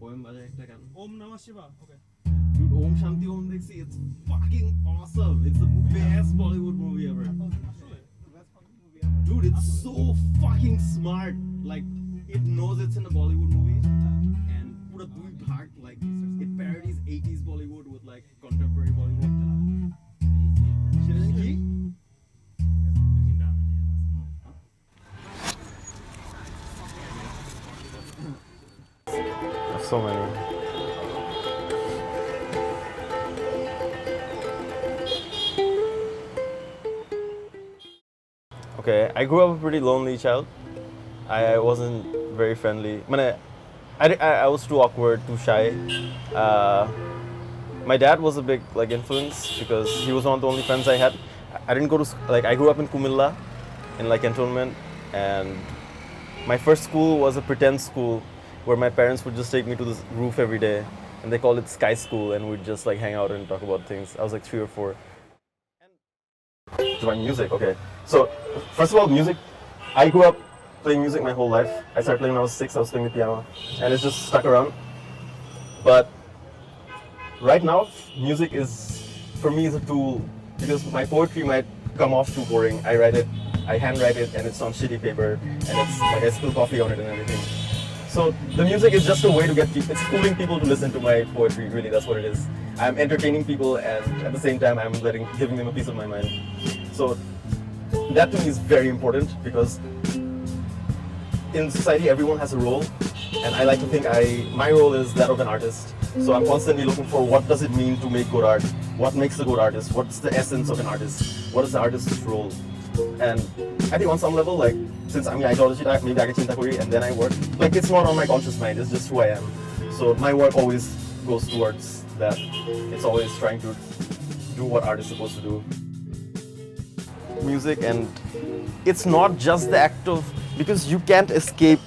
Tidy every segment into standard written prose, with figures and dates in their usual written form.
poem বাজে একটা গান Om Namah Shiva. Okay. dude Om Shanti Om দেখছি it's fucking awesome it's the best Bollywood movie ever Actually, dude it's so fucking smart like it knows it's in a Bollywood movie and pura dui bhag like it parodies 80s Bollywood with like contemporary Bollywood কি So many. Okay, I grew up a pretty lonely child. I wasn't very friendly. I was too awkward, too shy. My dad was a big influence because he was one of the only friends I had. I didn't go to I grew up in Kumilla, in cantonment, and my first school was a pretend school where my parents would just take me to this roof every day, and they called it Sky School, and we'd just hang out and talk about things. I was 3 or 4. To my music, okay. So, first of all, music. I grew up playing music my whole life. I started playing when I was 6. I was playing the piano, and it's just stuck around. But right now, music is, for me, is a tool because my poetry might come off too boring. I write it, I handwrite it, and it's on shitty paper, and it's I spill coffee on it and everything. So the music is just a way to it's fooling people to listen to my poetry, really, that's what it is. I'm entertaining people and at the same time I'm giving them a piece of my mind. So that to me is very important because in society everyone has a role and I like to think my role is that of an artist. So I'm constantly looking for what does it mean to make good art, what makes a good artist, what's the essence of an artist, what is the artist's role. And I think on some level, since I'm ideology, maybe I get chinta kori and then I work. It's not on my conscious mind, it's just who I am. So my work always goes towards that. It's always trying to do what art is supposed to do. Music, and it's not just the act of, because you can't escape.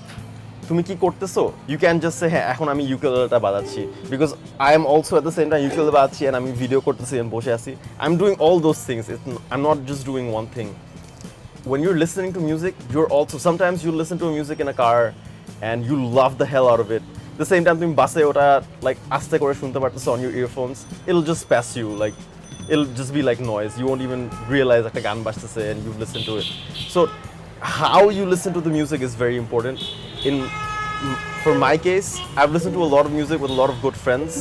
তুমি কি করতেছো? You can't just say, হ্যাঁ এখন আমি ইউকেলেলেটা বাজাচ্ছি, because I am also at the same time ukulele বাজাচ্ছি and আমি ভিডিও করতেছি and বসে আছি. I'm doing all those things. I'm not just doing one thing. When you're listening to music, sometimes you listen to music in a car and you love the hell out of it. The same time তুমি বাসে ওটা আস্তে করে শুনতে পারতেছো on your earphones, it'll just pass you, it'll just be like noise. You won't even realize একটা গান বাজতেছে and you listen to it. So how you listen to the music is very important. For my case, I've listened to a lot of music with a lot of good friends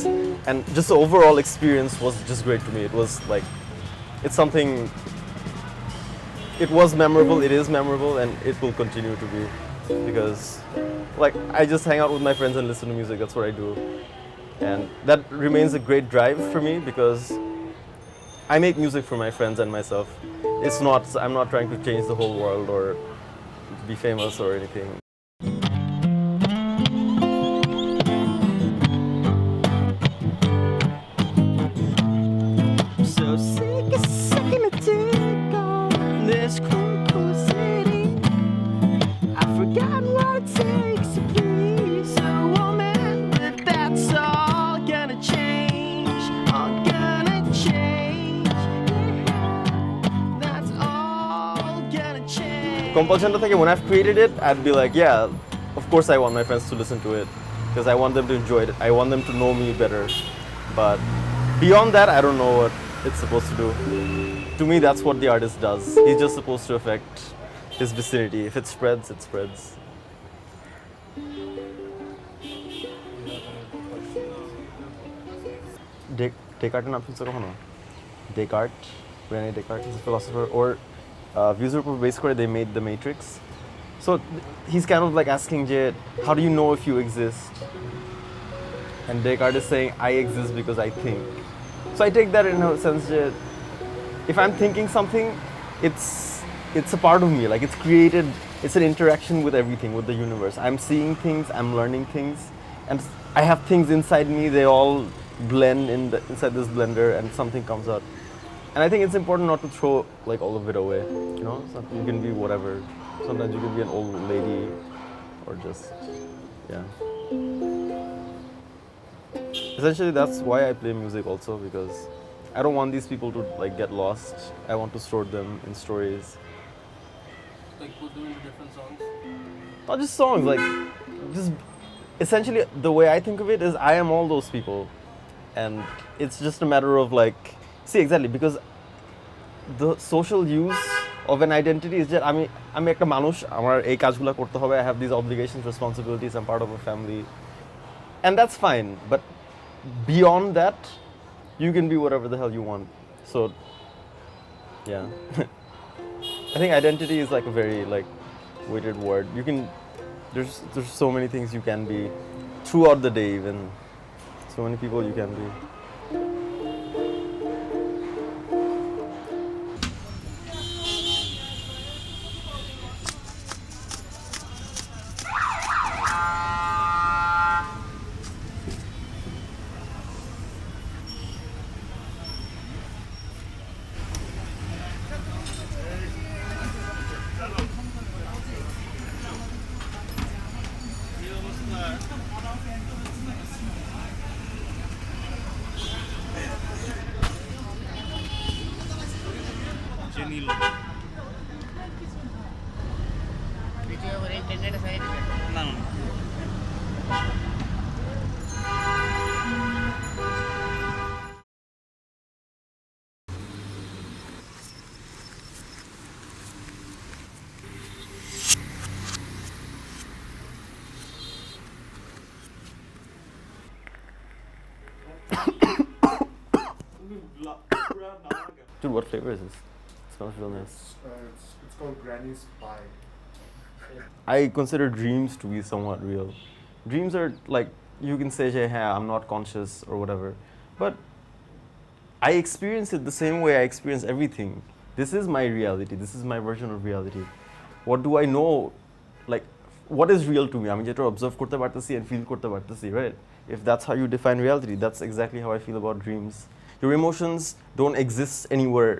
and just the overall experience was just great to me. It was it's something. It was memorable, it is memorable, and it will continue to be because I just hang out with my friends and listen to music. That's what I do, and that remains a great drive for me because I make music for my friends and myself. I'm not trying to change the whole world or be famous or anything. So sick of sucking a dick on this cool city. I've forgotten what it takes to please a woman, but that's all gonna change. All gonna change. Yeah, that's all gonna change. Compulsion theke when I've created it, I'd be like, yeah, of course I want my friends to listen to it because I want them to enjoy it. I want them to know me better. But beyond that, I don't know what it's supposed to do. To me, that's what the artist does. He's just supposed to affect his vicinity. If it spreads, it spreads. Descartes naam শুনছো কখনো? Descartes, René Descartes, he's a philosopher. Or views উপর base করে they made the Matrix. So he's kind of asking Jay, how do you know if you exist? And Descartes is saying, I exist because I think. So I take that in a sense that if I'm thinking something, it's a part of me. It's created, it's an interaction with everything, with the universe. I'm seeing things, I'm learning things, and I have things inside me, they all blend inside this blender and something comes out. And I think it's important not to throw all of it away. You can be whatever. Sometimes you can be an old lady or just, yeah. Essentially, that's why I play music also, because I don't want these people to get lost. I want to store them in stories. put them into different songs? Not just songs, just essentially the way I think of it is I am all those people, and it's just a matter of like, see exactly, because the social use of an identity is that আমি একটা মানুষ, আমার এই কাজগুলো করতে হবে, I have these obligations, responsibilities, I'm part of a family, and that's fine, but beyond that you can be whatever the hell you want. So yeah. I think identity is like a very like weighted word. You can there's so many things you can be throughout the day, even so many people you can be. Dude, what flavor is this? It smells real nice. It's called Granny's Pie. I consider dreams to be somewhat real. Dreams are like, you can say, hey, I'm not conscious or whatever, but I experience it the same way I experience everything. This is my reality. This is my version of reality. What do I know? Like, what is real to me? আমি যেটা observe করতে পারতেছি and feel করতে পারতেছি, right? If that's how you define reality, that's exactly how I feel about dreams. Your emotions don't exist anywhere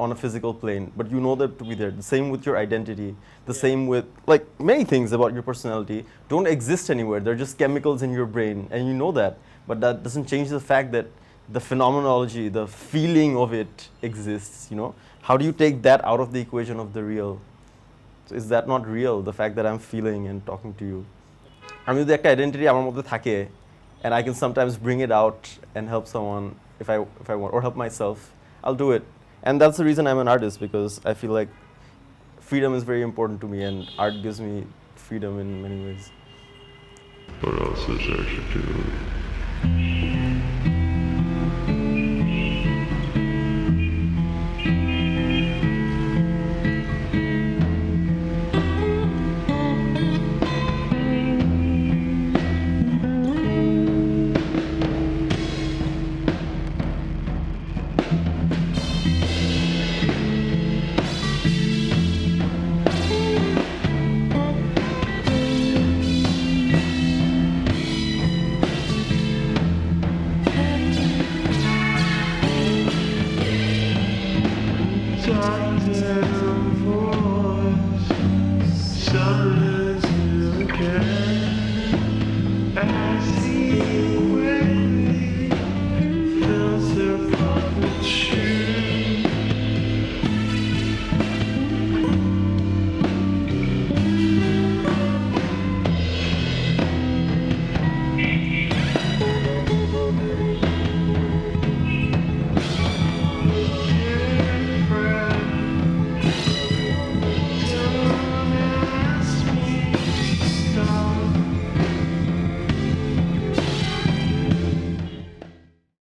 on a physical plane, but you know them to be there. The same with your identity. The same with like many things about your personality don't exist anywhere. They're just chemicals in your brain, and you know that. But that doesn't change the fact that the phenomenology, the feeling of it exists. You know, how do you take that out of the equation of the real? So is that not real? The fact that I'm feeling and talking to you. আমি যদি একটা identity আমার মধ্যে থাকে, and I can sometimes bring it out and help someone if I want, or help myself, I'll do it. And that's the reason I'm an artist, because I feel like freedom is very important to me, and art gives me freedom in many ways. What else is there to do? I see